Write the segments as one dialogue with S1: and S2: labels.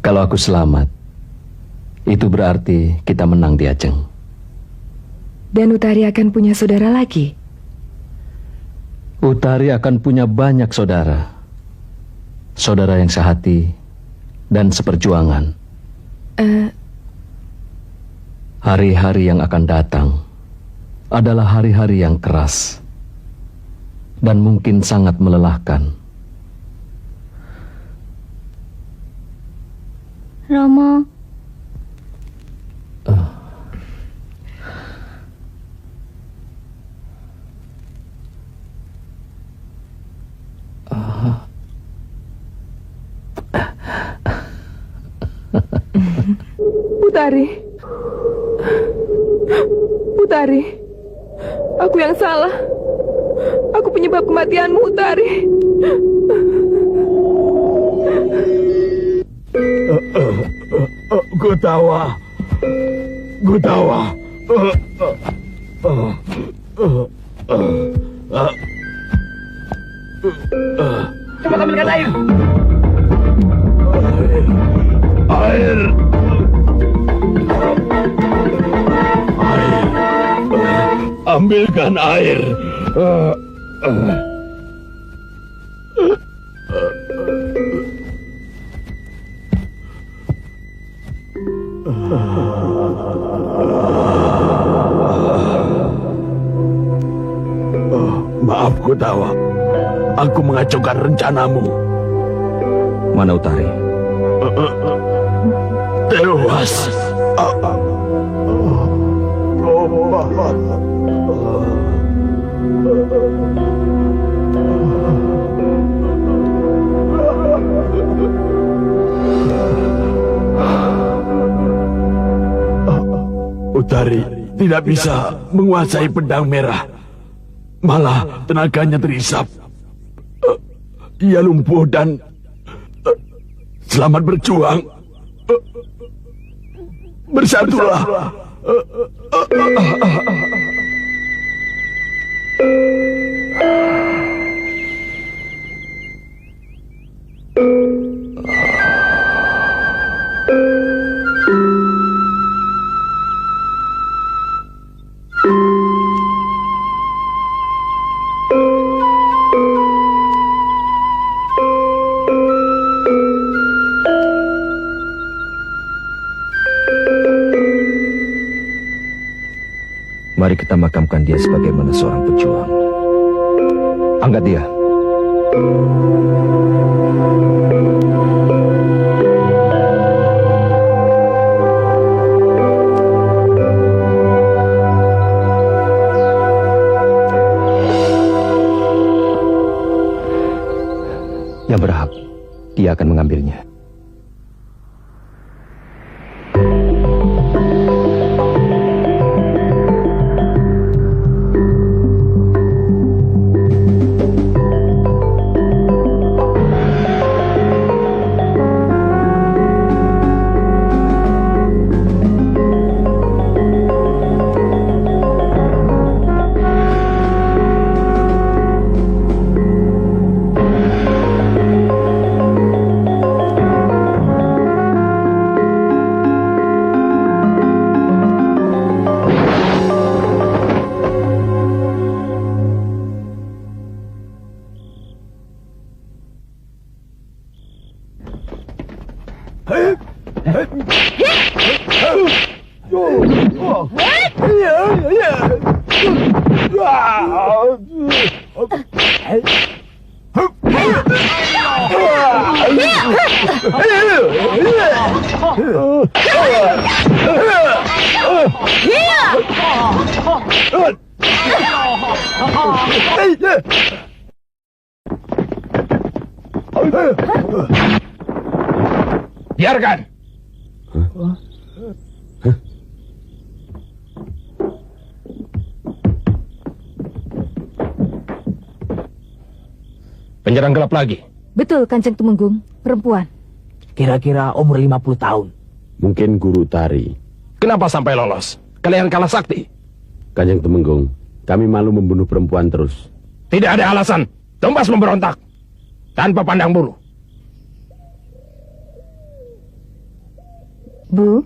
S1: Kalau aku selamat, itu berarti kita menang di Ajeng.
S2: Dan Utari akan punya saudara lagi?
S1: Utari akan punya banyak saudara. Saudara yang sehati dan seperjuangan. Hari-hari yang akan datang adalah hari-hari yang keras dan mungkin sangat melelahkan.
S3: Rama.
S2: Utari. Utari. Aku yang salah. Aku penyebab kematianmu, Utari.
S4: Gutawa.
S5: Cepat ambilkan air.
S4: Air. Ambilkan air. Maaf Gutawa, aku mengacaukan rencanamu.
S1: Mana Utari?
S4: Tewas. Utari tidak bisa menguasai pedang merah. Malah tenaganya terisap. Ia lumpuh dan selamat berjuang. Bersatulah.
S1: Mari kita makamkan dia sebagaimana seorang pejuang. Angkat dia. Yang berhak, dia akan mengambilnya.
S5: Biarkan. Penyerang gelap lagi.
S3: Betul, Kanjeng Tumenggung. Perempuan.
S5: Kira-kira umur 50 tahun.
S4: Mungkin Guru Tari.
S5: Kenapa sampai lolos? Kalian kalah sakti.
S4: Kanjeng Tumenggung, kami malu membunuh perempuan terus.
S5: Tidak ada alasan. Tumbas memberontak. Tanpa pandang bulu.
S2: Bu,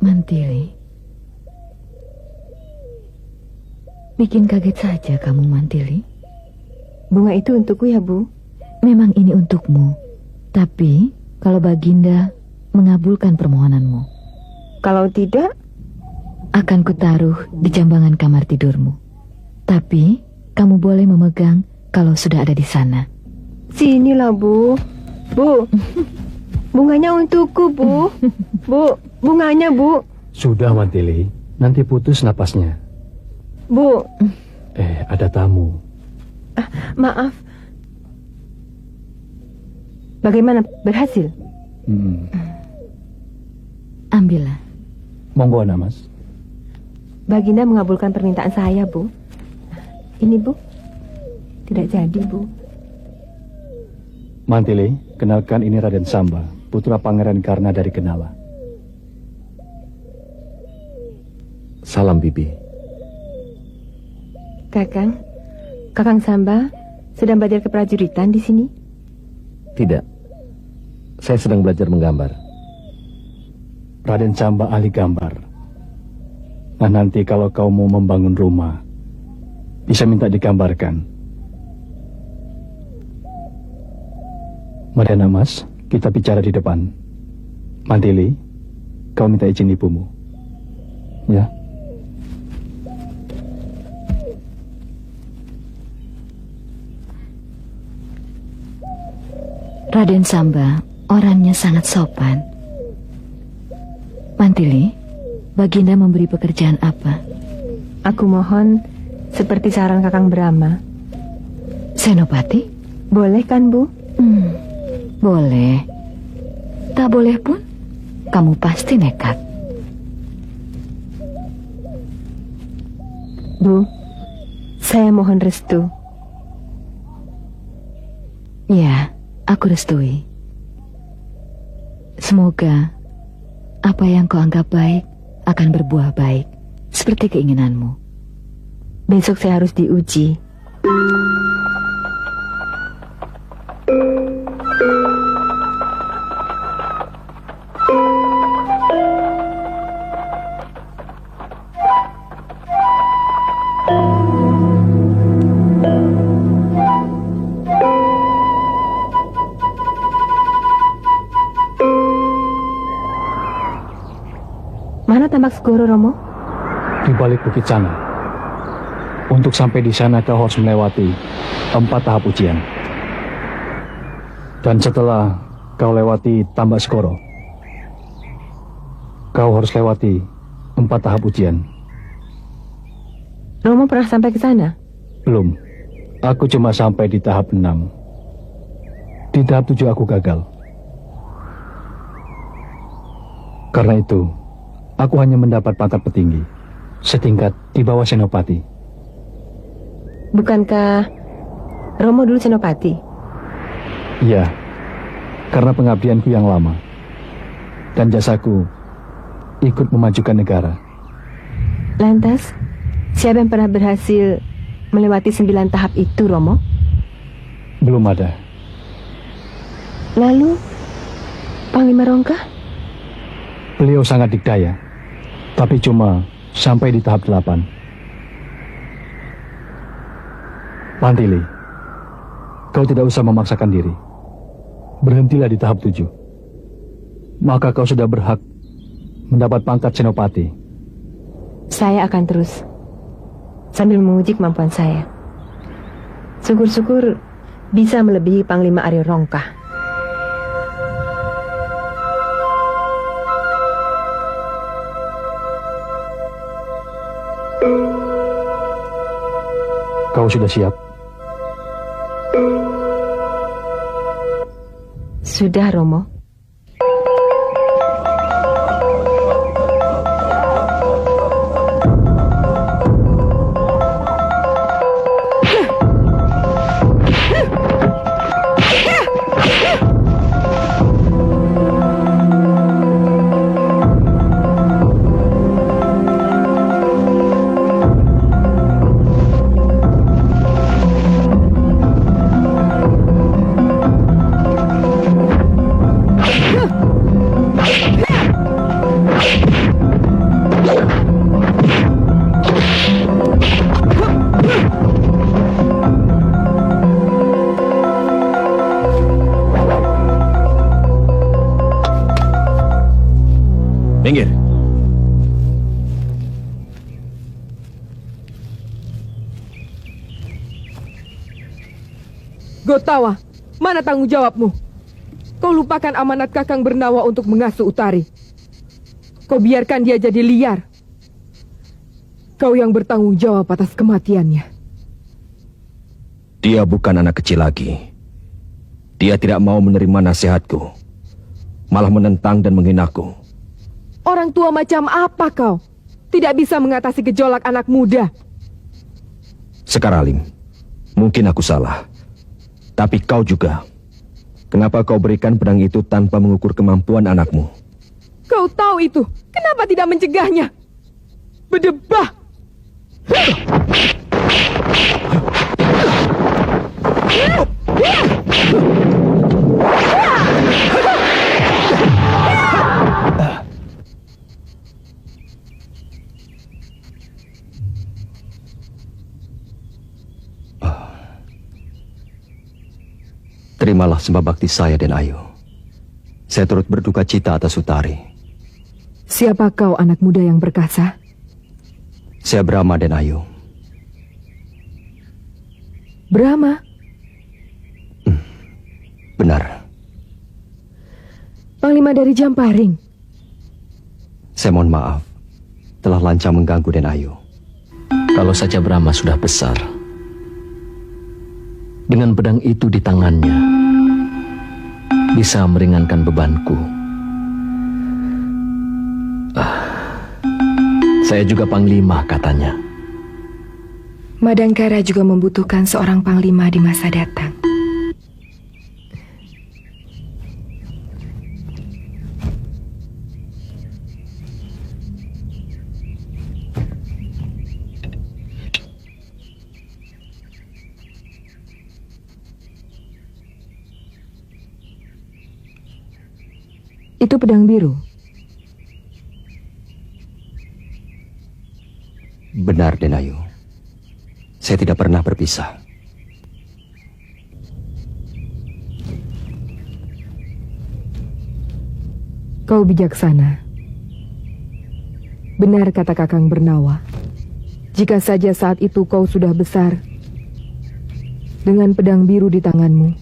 S3: Mantili. Bikin kaget saja kamu, Mantili.
S2: bunga itu untukku ya, Bu.
S3: Memang ini untukmu. Tapi kalau Baginda mengabulkan permohonanmu,
S2: Kalau tidak,
S3: akan kutaruh di jambangan kamar tidurmu. Tapi kamu boleh memegang kalau sudah ada di sana.
S2: sinilah, Bu. Bu, bunganya untukku, Bu. Bu, bunganya, Bu.
S1: Sudah, Mantili. Nanti putus napasnya.
S2: Bu,
S1: Ada tamu.
S2: maaf. Bagaimana, berhasil?
S3: Ambillah.
S1: Monggo, anak mas.
S2: Baginda mengabulkan permintaan saya, Bu. Ini, Bu. Tidak jadi, Bu.
S1: Mantili, kenalkan ini Raden Samba, putra Pangeran Karna dari Kenala. Salam, Bibi.
S2: Kakang Samba sedang belajar keprajuritan di sini?
S1: Tidak. Saya sedang belajar menggambar. Raden Samba ahli gambar. Nah, nanti kalau kau mau membangun rumah, bisa minta digambarkan. Mari, anak mas, kita bicara di depan. Mantili, kau minta izin ibumu. Ya.
S3: Raden Samba orangnya sangat sopan. Mantili, Baginda memberi pekerjaan apa?
S2: Aku mohon seperti saran Kakang Brahma.
S3: Senopati?
S2: Boleh kan, Bu?
S3: Boleh. Tak boleh pun, kamu pasti nekat.
S2: Bu, saya mohon restu.
S3: Ya, aku restui. Semoga apa yang kau anggap baik akan berbuah baik, seperti keinginanmu.
S2: Besok saya harus diuji. Mana tambak Segoro, Romo?
S1: Di balik bukit sana. Untuk sampai di sana kau harus melewati 4 tahap ujian. Dan setelah kau lewati Tambak Skoro, kau harus lewati 4 tahap ujian.
S2: Romo pernah sampai ke sana?
S1: Belum. Aku cuma sampai di tahap 6. Di tahap 7 aku gagal. Karena itu, aku hanya mendapat pangkat petinggi, setingkat di bawah senopati.
S2: Bukankah Romo dulu senopati?
S1: Iya, karena pengabdianku yang lama dan jasaku ikut memajukan negara.
S2: Lantas, siapa yang pernah berhasil melewati 9 tahap itu, Romo?
S1: Belum ada.
S2: Lalu, Panglima Rongkah?
S1: Beliau sangat dikdaya, tapi cuma sampai di tahap 8. Mantili, kau tidak usah memaksakan diri. Berhentilah di tahap 7. Maka kau sudah berhak mendapat pangkat senopati.
S2: Saya akan terus sambil menguji kemampuan saya. Syukur-syukur bisa melebihi Panglima Arya Rongkah.
S1: Kau sudah siap?
S2: Sudah, Romo.
S6: Kotawa, mana tanggung jawabmu? Kau lupakan amanat Kakang Bernawa untuk mengasuh Utari. Kau biarkan dia jadi liar. Kau yang bertanggung jawab atas kematiannya.
S7: Dia bukan anak kecil lagi. Dia tidak mau menerima nasihatku, malah menentang dan menghinaku.
S6: Orang tua macam apa kau? Tidak bisa mengatasi gejolak anak muda.
S7: Sekaralim, mungkin aku salah. Tapi kau juga. Kenapa kau berikan pedang itu tanpa mengukur kemampuan anakmu?
S6: Kau tahu itu. Kenapa tidak mencegahnya? Berdebah.
S7: Terimalah sembah bakti saya dan Ayu. Saya turut berduka cita atas Utari.
S6: Siapa kau anak muda yang perkasa?
S7: Saya Brahma dan Ayu.
S6: Brahma?
S7: Benar.
S6: Panglima dari Jamparing.
S7: Saya mohon maaf telah lancang mengganggu dan Ayu.
S1: Kalau saja Brahma sudah besar, dengan pedang itu di tangannya, bisa meringankan bebanku. Saya juga panglima katanya.
S2: Madangkara juga membutuhkan seorang panglima di masa datang.
S6: Itu pedang biru.
S7: Benar, Denayu. Saya tidak pernah berpisah.
S6: Kau bijaksana. Benar kata Kakang Bernawa. Jika saja saat itu kau sudah besar, dengan pedang biru di tanganmu,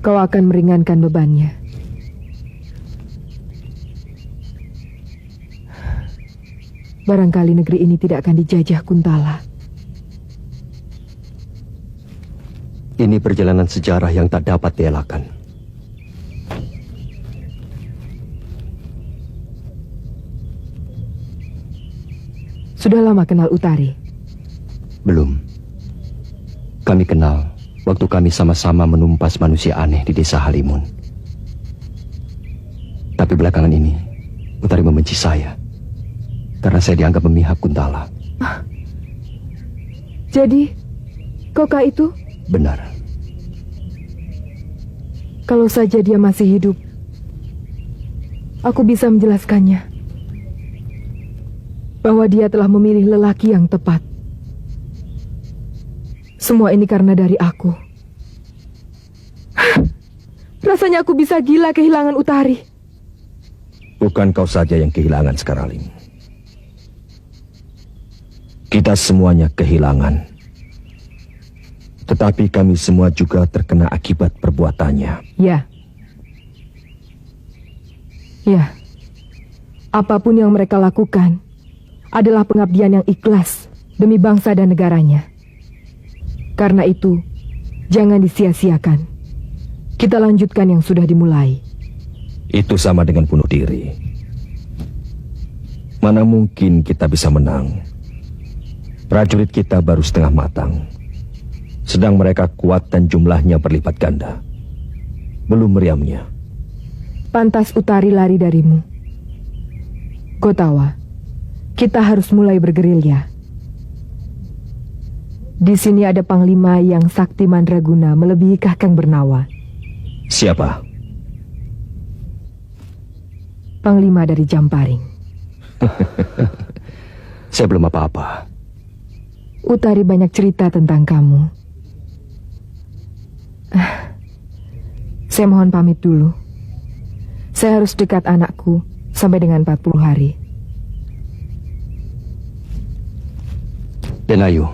S6: kau akan meringankan bebannya. Barangkali negeri ini tidak akan dijajah Kuntala.
S7: Ini perjalanan sejarah yang tak dapat dielakkan.
S6: Sudah lama kenal Utari?
S7: Belum. Kami kenal waktu kami sama-sama menumpas manusia aneh di desa Halimun. Tapi belakangan ini, Utari membenci saya. Karena saya dianggap memihak Kuntala.
S6: Jadi, Koka itu?
S7: Benar.
S6: Kalau saja dia masih hidup, aku bisa menjelaskannya. Bahwa dia telah memilih lelaki yang tepat. Semua ini karena dari aku. Rasanya aku bisa gila kehilangan Utari.
S7: Bukan kau saja yang kehilangan Sekaraling. Kita semuanya kehilangan. Tetapi kami semua juga terkena akibat perbuatannya.
S6: Ya. Ya. Apapun yang mereka lakukan adalah pengabdian yang ikhlas demi bangsa dan negaranya. Karena itu, jangan disia-siakan. Kita lanjutkan yang sudah dimulai.
S7: Itu sama dengan bunuh diri. Mana mungkin kita bisa menang? Prajurit kita baru setengah matang. Sedang mereka kuat dan jumlahnya berlipat ganda. Belum meriamnya.
S6: Pantas Utari lari darimu. Kotawa, kita harus mulai bergerilya. Di sini ada panglima yang sakti mandraguna melebihi Kakang Bernawa.
S7: Siapa?
S6: Panglima dari Jamparing.
S7: Saya belum apa-apa.
S6: Utari banyak cerita tentang kamu. Saya mohon pamit dulu. Saya harus dekat anakku sampai dengan 40 hari.
S7: Denayu,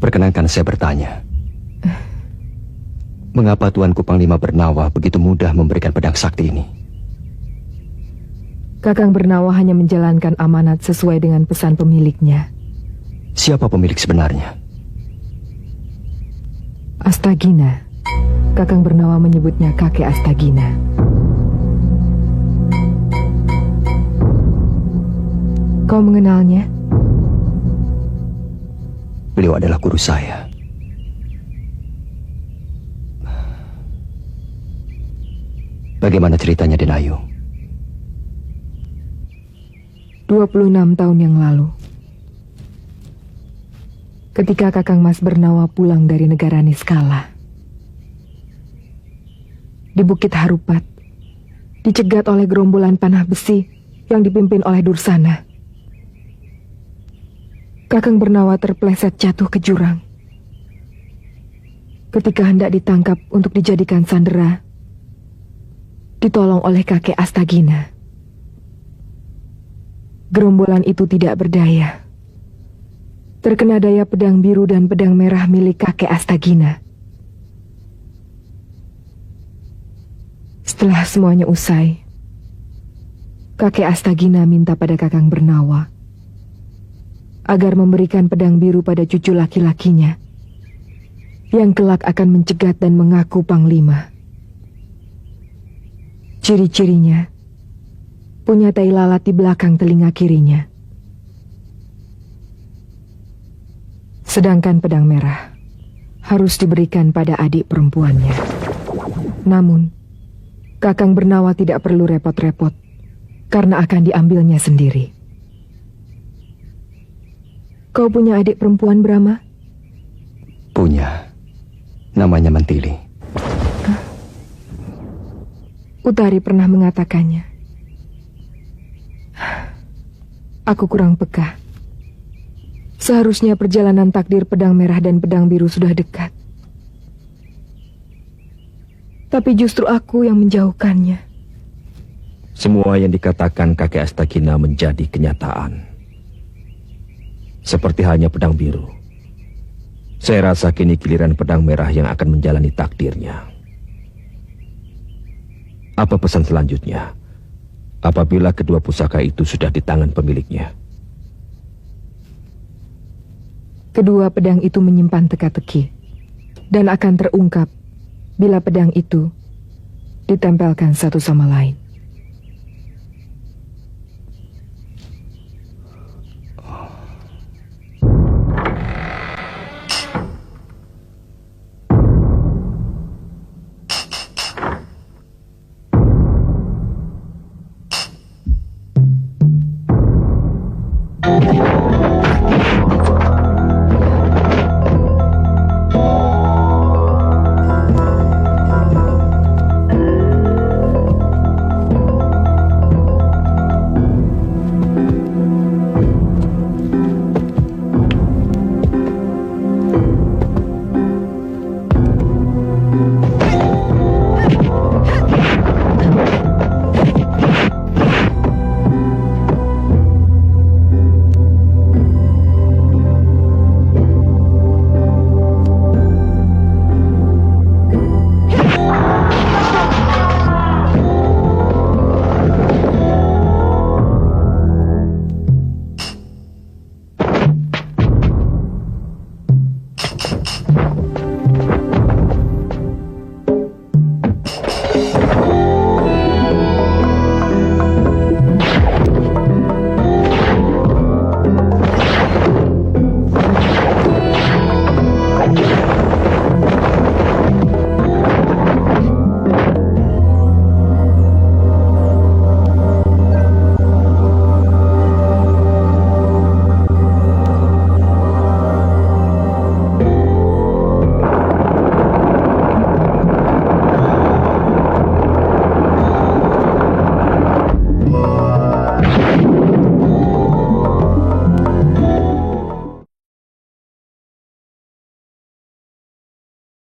S7: Perkenankan saya bertanya. Mengapa Tuanku Panglima Bernawa begitu mudah memberikan pedang sakti ini?
S6: Kakang Bernawa hanya menjalankan amanat sesuai dengan pesan pemiliknya.
S7: Siapa pemilik sebenarnya?
S6: Astagina. Kakang Bernawa menyebutnya kakek Astagina. Kau mengenalnya?
S7: Beliau adalah guru saya. Bagaimana ceritanya, Denayu?
S6: 26 tahun yang lalu, ketika Kakang Mas Bernawa pulang dari negara Niskala, di Bukit Harupat, dicegat oleh gerombolan panah besi yang dipimpin oleh Dursana. Kakang Bernawa terpleset jatuh ke jurang. Ketika hendak ditangkap untuk dijadikan sandera, ditolong oleh kakek Astagina. Gerombolan itu tidak berdaya. Terkena daya pedang biru dan pedang merah milik kakek Astagina. Setelah semuanya usai, kakek Astagina minta pada Kakang Bernawa agar memberikan pedang biru pada cucu laki-lakinya yang kelak akan mencegat dan mengaku panglima. Ciri-cirinya punya tai lalat di belakang telinga kirinya. Sedangkan pedang merah harus diberikan pada adik perempuannya. Namun, Kakang Bernawa tidak perlu repot-repot karena akan diambilnya sendiri. Kau punya adik perempuan, Brahma?
S7: Punya. Namanya Mantili.
S6: Utari pernah mengatakannya. Aku kurang peka. Seharusnya perjalanan takdir pedang merah dan pedang biru sudah dekat. Tapi justru aku yang menjauhkannya.
S7: Semua yang dikatakan kakek Astagina menjadi kenyataan. Seperti halnya pedang biru. Saya rasa kini giliran pedang merah yang akan menjalani takdirnya. Apa pesan selanjutnya apabila kedua pusaka itu sudah di tangan pemiliknya?
S6: Kedua pedang itu menyimpan teka-teki dan akan terungkap bila pedang itu ditempelkan satu sama lain.